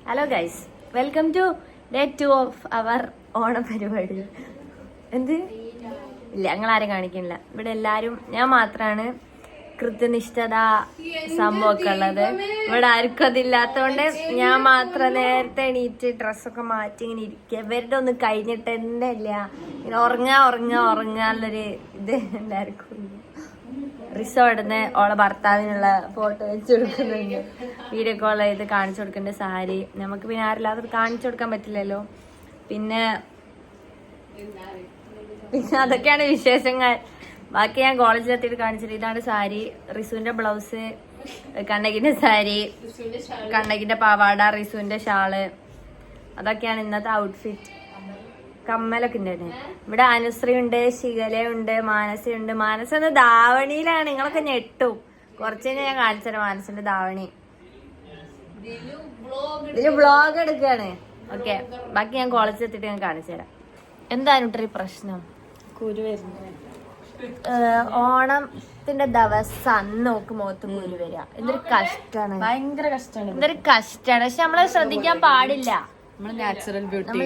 Hello guys, welcome to day 2 of our ഓണ പരിപാടി. എന്ത് ഇല്ല, ഞങ്ങളാരും കാണിക്കുന്നില്ല. ഇവിടെ എല്ലാരും, ഞാൻ മാത്രമാണ് കൃത്യനിഷ്ഠത സംഭവമൊക്കെ ഉള്ളത്. ഇവിടെ ആർക്കും അതില്ലാത്തോണ്ട് ഞാൻ മാത്രം നേരത്തെ എണീറ്റ് ഡ്രസ്സൊക്കെ മാറ്റി ഇങ്ങനെ ഇരിക്കുക. ഇവരുടെ ഒന്നും കഴിഞ്ഞിട്ട് തന്നെ ഇല്ല. ഇങ്ങനെ ഉറങ്ങാനുള്ളൊരു ഇത് എല്ലാവർക്കും. റിസോർട്ടിന്ന് ഓളെ ഭർത്താവിനുള്ള ഫോട്ടോ വെച്ച് കൊടുക്കുന്നുണ്ട്. വീഡിയോ കോൾ ചെയ്ത് കാണിച്ചു കൊടുക്കുന്നുണ്ട് സാരി. നമുക്ക് പിന്നെ ആരില്ലാതെ കാണിച്ചു കൊടുക്കാൻ പറ്റില്ലല്ലോ. പിന്നെ അതൊക്കെയാണ് വിശേഷങ്ങൾ. ബാക്കി ഞാൻ കോളേജിലെത്തിയിട്ട് കാണിച്ചിട്ട് ഇതാണ് സാരി, റിസുവിന്റെ ബ്ലൗസ്, കണ്ണകിന്റെ സാരി, കണ്ണകിന്റെ പാവാട, റിസുവിന്റെ ഷാള്. അതൊക്കെയാണ് ഇന്നത്തെ ഔട്ട്ഫിറ്റ്. കമ്മലൊക്കെ ഉണ്ട്. ഇവിടെ അനുശ്രീ ഉണ്ട്, ശിഖലയുണ്ട്, മാനസയുണ്ട്. മാനസ എന്ന ധാവണിയിലാണ്. നിങ്ങളൊക്കെ ഞെട്ടും. കുറച്ച് കഴിഞ്ഞാൽ ഞാൻ കാണിച്ചുതരാം മാനസിന്റെ ധാവണി. ഇതില് വ്ളോഗ് എടുക്കാണ്. ഓക്കെ, ബാക്കി ഞാൻ കോളേജിൽ എത്തിയിട്ട് ഞാൻ കാണിച്ചു തരാം. എന്താണ് ഇട്ടൊരു പ്രശ്നം? കുരു വരുന്നു. ഓണത്തിന്റെ ദിവസം അന്ന് നോക്ക് മുഖത്ത് കുരു വരിക. എന്തൊരു കഷ്ടാണ്, ഭയങ്കര കഷ്ടാണ്. എന്തൊരു കഷ്ടാണ്. പക്ഷെ നമ്മളത് ശ്രദ്ധിക്കാൻ പാടില്ല. നമ്മൾ നാച്ചുറൽ ബ്യൂട്ടി.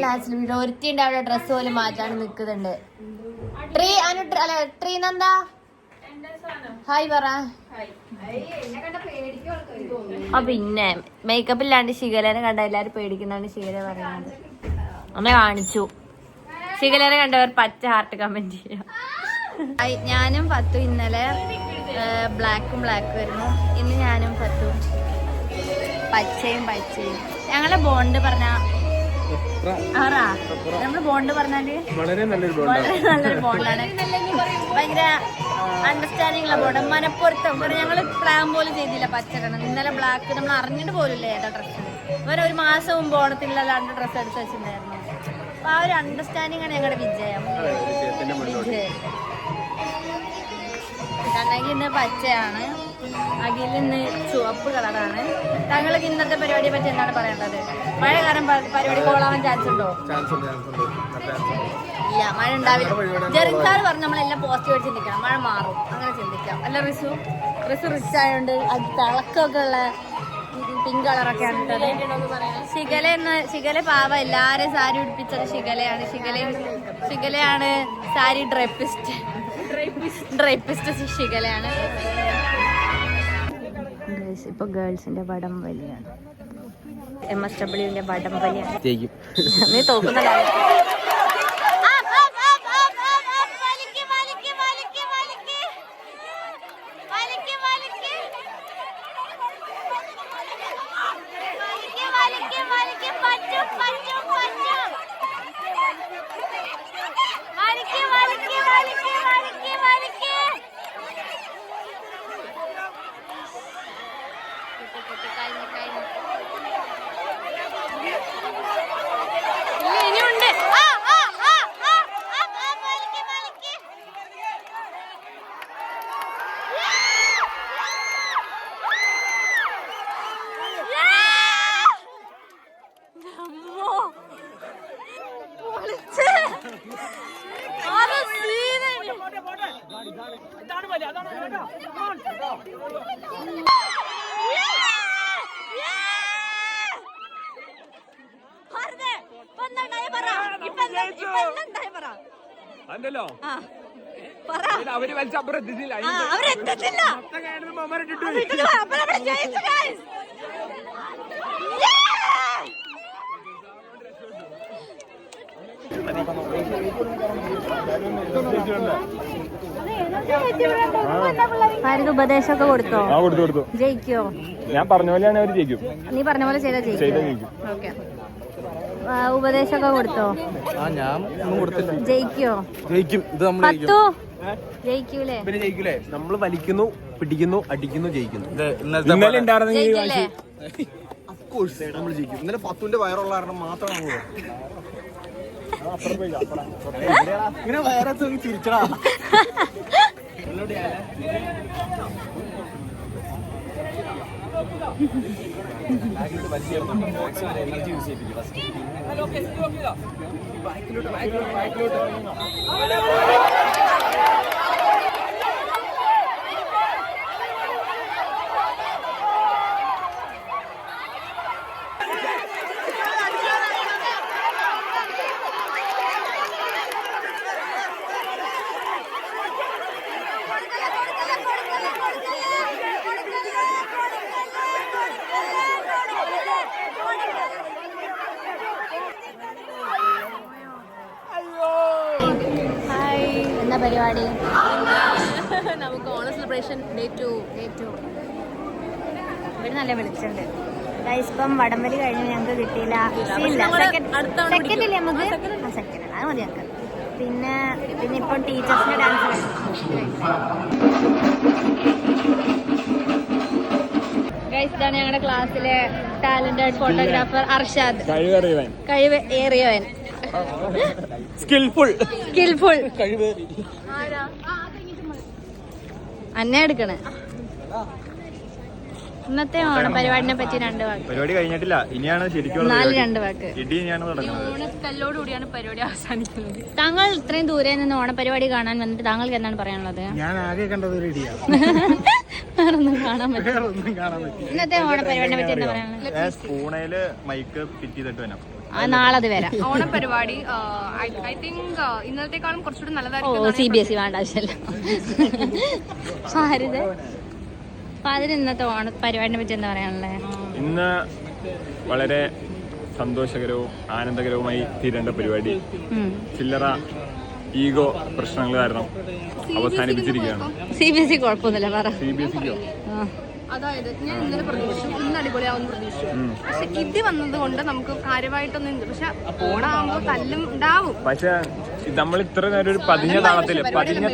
ഒരുത്തിണ്ട് അവിടെ ഡ്രസ് പോലും മാറ്റാണ്ട് നിക്കുന്നുണ്ട്. ട്രീ നന്ദാ ഹായ് പറ. പിന്നെ മേക്കപ്പ് ഇല്ലാണ്ട് ശിഖലേനെ കണ്ട എല്ലാരും പേടിക്കുന്നതാണ് ശിഖല പറയുന്നത്. അമ്മ കാണിച്ചു. ശിഖലേനെ കണ്ടവർ പച്ച ഹാർട്ട് കമന്റ് ചെയ്യാം. ഞാനും പത്തും ഇന്നലെ ബ്ലാക്കും വരുന്നു. ഇന്ന് ഞാനും പത്തും പച്ചയും. ഞങ്ങളുടെ ബോണ്ട് പറഞ്ഞ നമ്മള് ബോണ്ട് പറഞ്ഞാല് വളരെ നല്ലൊരു ബോണ്ടാണ്. ഭയങ്കര അണ്ടർസ്റ്റാൻഡിംഗ് ഉള്ള ബോണ്ട്. മനപ്പൊരുത്തം. ഞങ്ങള് പ്ലാൻ പോലും ചെയ്തില്ല പച്ചക്കണം. ഇന്നലെ ബ്ലാക്ക് നമ്മൾ അറിഞ്ഞിട്ട് പോലില്ല ഏതാ ഡ്രസ്സ്. ഇവരെ ഒരു മാസം മുമ്പ് ഓണത്തിനുള്ള 2 ഡ്രസ്സ് എടുത്ത് വെച്ചിട്ടുണ്ടായിരുന്നു. അപ്പൊ ആ ഒരു അണ്ടർസ്റ്റാൻഡിംഗ് ആണ് ഞങ്ങളുടെ വിജയം. കണ്ണകി ഇന്ന് പച്ചയാണ്, അഖിൽ ഇന്ന് ചുവപ്പ് കളറാണ്. താങ്കൾക്ക് ഇന്നത്തെ പരിപാടിയെ പറ്റി എന്താണ് പറയേണ്ടത്? മഴ കാരണം പരിപാടി കോളാവാൻ ചാൻസ് ഉണ്ടോ? ഇല്ല, മഴ ഉണ്ടാവില്ല. ജെറിൻസാർ പറഞ്ഞു നമ്മളെല്ലാം പോസിറ്റീവ് ചിന്തിക്കണം, മഴ മാറും, അങ്ങനെ ചിന്തിക്കാം. അല്ല റിസു റിച്ച് ആയതുകൊണ്ട് അത് തിളക്കമൊക്കെ ഉള്ള പിങ്ക് കളറൊക്കെയാണ് ഇട്ടത്. ശിഖല പാവ എല്ലാരെയും സാരി ഉടുപ്പിച്ചത് ശിഖലയാണ് സാരി ഡ്രൈപ്പിസ്റ്റ് ശിഖലയാണ്. ഇപ്പൊ ഗേൾസിന്റെ വടം വലിയാണ്. MSWന്റെ വടം വലിയാണ്. നീ തോക്കുന്ന അവര് വലിച്ചപ്പുറത്തില്ല. ഉപദേശമൊക്കെ കൊടുത്തോ? കൊടുത്തു. ജയിക്കോ? ഞാൻ പറഞ്ഞ പോലെയാണ് അവര് ജയിക്കും. നീ പറഞ്ഞ പോലെ ചെയ്താ ജയിക്കും. ഓക്കെ, ഉപദേശമൊക്കെ കൊടുത്തോ? ഞാൻ ജയിക്കോ? ജയിക്കും. ജയിക്കൂലേ? പിന്നെ ജയിക്കൂലേ? നമ്മള് വലിക്കുന്നു, പിടിക്കുന്നു, അടിക്കുന്നു, ജയിക്കുന്നു. ഇന്നലെ നമ്മൾ ജയിക്കും. ഇന്നലെ 10ന്റെ വയറുള്ള കാരണം മാത്രം ഇങ്ങനെ വയറെ തിരിച്ചടാ. എനർജി യൂസ് ചെയ്യിപ്പിക്കും. പരിപാടി? നമുക്ക് ഓണ സെലിബ്രേഷൻ ഡേ 2. ഇവിടെ നല്ല വിളിച്ചിട്ടുണ്ട്. ഇപ്പം വടംവലി കഴിഞ്ഞ് ഞങ്ങൾക്ക് കിട്ടിയില്ല. സെക്കൻഡ് ഇല്ലേ നമുക്ക്? സെക്കൻഡ് അത് മതി ഞങ്ങൾക്ക്. പിന്നെ ഇപ്പം ടീച്ചേഴ്സിന്റെ ഡാൻസ് ഇതാണ് ഞങ്ങളുടെ ക്ലാസ്സിലെ ടാലന്റഡ് ഫോട്ടോഗ്രാഫർ അർഷാദ്. കഴിവ് ഏറിയവൻ, സ്കിൽഫുൾ. അന്നെ എടുക്കണേ. ഇന്നത്തെ ഓണം പരിപാടിനെ പറ്റി 2 വാക്ക്. പരിപാടി കഴിഞ്ഞിട്ടില്ല, ഇനിയാണ് ശരിക്കും 2 വാക്ക്. ഓണക്കല്ലോടുകൂടിയാണ് പരിപാടി അവസാനിക്കുന്നത്. താങ്കൾ ഇത്രയും ദൂരെ നിന്ന് ഓണപരിപാടി കാണാൻ വന്നിട്ട് താങ്കൾക്ക് എന്താണ് പറയാനുള്ളത്? ഞാൻ ആകെ കണ്ടത് ഒരു ഇടിയാണ്. വേറൊന്നും കാണാൻ പറ്റില്ല. ഇന്നത്തെ ഓണപരിപാടിനെ പറ്റി എന്താ പറയാനുള്ളത്? പൂണയില് മൈക്ക് ഫിറ്റ് ചെയ്തിട്ട് വരാം. നാളെ അത് വരാം. ഓണപരിപാടി ഐ തിങ്ക് ഇന്നലത്തെക്കാളും കുറച്ചുകൂടി നല്ലതായിരിക്കും. CBSE വേണ്ട ആവശ്യമല്ല. ഭാരത് അപ്പൊ അതിന് ഇന്നത്തെ ഓണ പരിപാടിനെ പറ്റി എന്താ പറയാനുള്ളത്? ഇന്ന് വളരെ സന്തോഷകരവും ആനന്ദകരവുമായി തീരേണ്ട പരിപാടി ചില്ലറ ഈഗോ പ്രശ്നങ്ങൾ കാരണം അവസാനിപ്പിച്ചിരിക്കുകയാണ്. CBSE കുഴപ്പമൊന്നുമില്ല പറ. CBSEക്കോ? അതായത് ഞാൻ ഇന്നലെ പ്രതീക്ഷിച്ചു ഇന്ന് അടിപൊളിയാവുന്ന പ്രതീക്ഷിച്ചു. പക്ഷെ ഇത് വന്നത് കൊണ്ട് നമുക്ക് കാര്യമായിട്ടൊന്നും ഇല്ല. പക്ഷെ ഓണാകുമ്പോൾ തല്ലും ഉണ്ടാവും. പക്ഷെ നമ്മൾ ഇത്ര നേരം ഒരു പതിഞ്ഞ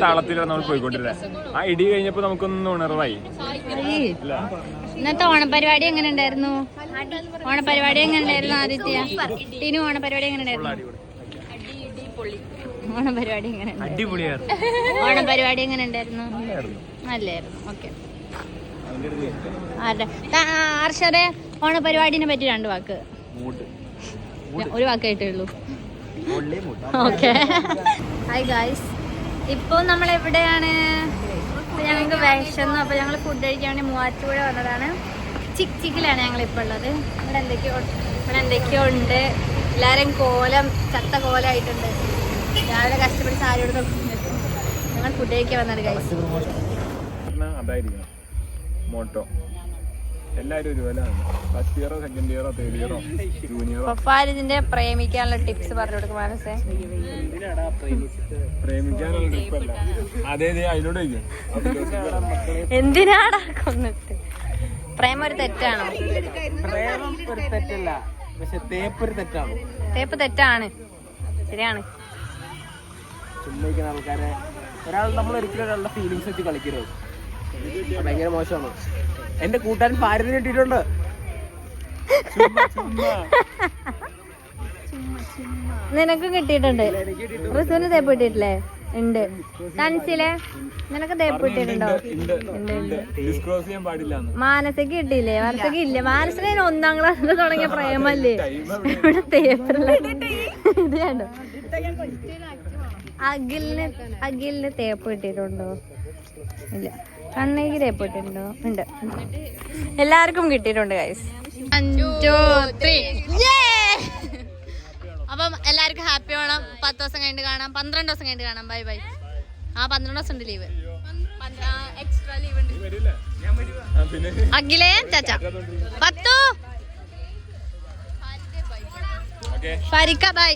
താളത്തിലാണ് നമ്മൾ പോയിക്കൊണ്ടിരുന്നത്. ആ ഇടി കഴിഞ്ഞപ്പോ നമുക്കൊന്നും ഉണർവായി. ഇന്നത്തെ ഓണപരിപാടി എങ്ങനെ ഉണ്ടായിരുന്നു? ആദിത്യ, ടീനു ഓണപരിപാടി എങ്ങനെ ഉണ്ടായിരുന്നു? ഓണപരിപാടി എങ്ങനെ ഉണ്ടായിരുന്നു? നല്ലായിരുന്നു. ഓക്കെ. ആർഷറെ ഓണപരിപാടിനെ പറ്റി 2 വാക്ക്. 1 വാക്കായിട്ടേ ഉള്ളൂ. ഓക്കെ. ഹായ് ഗായ്സ്, ഇപ്പോൾ നമ്മൾ എവിടെയാണ്? ഞങ്ങൾക്ക് വിശന്നു. അപ്പോൾ ഞങ്ങൾ ഫുഡ് കഴിക്കാൻ വേണ്ടി മൂവാറ്റുപുഴ വന്നതാണ്. ചിക്കിലാണ് ഞങ്ങളിപ്പോൾ ഉള്ളത്. ഇവിടെ എന്തൊക്കെയോ ഉണ്ട്. എല്ലാവരും ചത്ത കോലമായിട്ടുണ്ട്. രാവിലെ കഷ്ടപ്പെട്ട് സാരി എടുത്ത് ഞങ്ങൾ ഫുഡ് കഴിക്കാൻ വന്നത് ഗൈസ്. അതായിരിക്കണം മോട്ടോ. എല്ലാവരും ഒരുപോലെയാണ്. ഫസ്റ്റ് ഇയറോ സെക്കൻഡ് ഇയറോ തേർഡ് ഇയറോ ജൂനിയറോ. ഇതിന്റെ പ്രേമിക്കാനുള്ള ടിപ്സ് പറഞ്ഞു കൊടുക്കും. മനസ്സേ പ്രേമിക്കാനുള്ള ടിപ്പല്ല, അതേ അതിനോട് എന്തിനാടാ കൊന്നിട്ട്? പ്രേമം ഒരു തെറ്റാണോ? പ്രേമം ഒരു തെറ്റല്ല, പക്ഷെ തേപ്പ് തെറ്റാണ്. ശരിയാണ്. ചുമ്മാ ആൾക്കാരെ നമ്മൾ ഒരിക്കലും ഒരാളുടെ ഫീലിങ്സ് വെച്ച് കളിക്കരുത്. ഭയങ്കര മോശമാണ്. എന്റെ കൂട്ടുകാരൻ ഭാരതിന് കിട്ടിയിട്ടുണ്ട്. നിനക്കും കിട്ടിയിട്ടുണ്ട്. റിസുവിന് തേപ്പ് കിട്ടിയിട്ടില്ലേ? ഉണ്ട്. തൻസിലെ നിനക്ക് തേപ്പ് കിട്ടിയിട്ടുണ്ടോ? മാനസക്ക് കിട്ടിയില്ലേ? മാനസക്ക് ഇല്ല. മാനസിനെ 1ാം ക്ലാസ്സിൽ തുടങ്ങിയ പ്രേമല്ലേ ഇവിടെ തേപ്പുള്ള. ഇത് കണ്ടോ? അഖിലിന് തേപ്പ് കിട്ടിയിട്ടുണ്ടോ? ഇല്ല. കണ്ണേക്ക് തേപ്പ് കിട്ടിയിട്ടുണ്ടോ? ഉണ്ട്. എല്ലാവർക്കും കിട്ടിയിട്ടുണ്ട് ഗൈസ്. 1 2 3. അപ്പം എല്ലാവർക്കും ഹാപ്പി ഓണം. 10 ദിവസം കഴിഞ്ഞിട്ട് കാണാം. 12 ദിവസം കഴിഞ്ഞിട്ട് കാണാം. Bye bye. 12 ദിവസം ഉണ്ട് ലീവ്. എക്സ്ട്രാ ലീവ് ഉണ്ട്. അഖിലേ ചാച്ച 10 ഫരിക്ക ബൈ.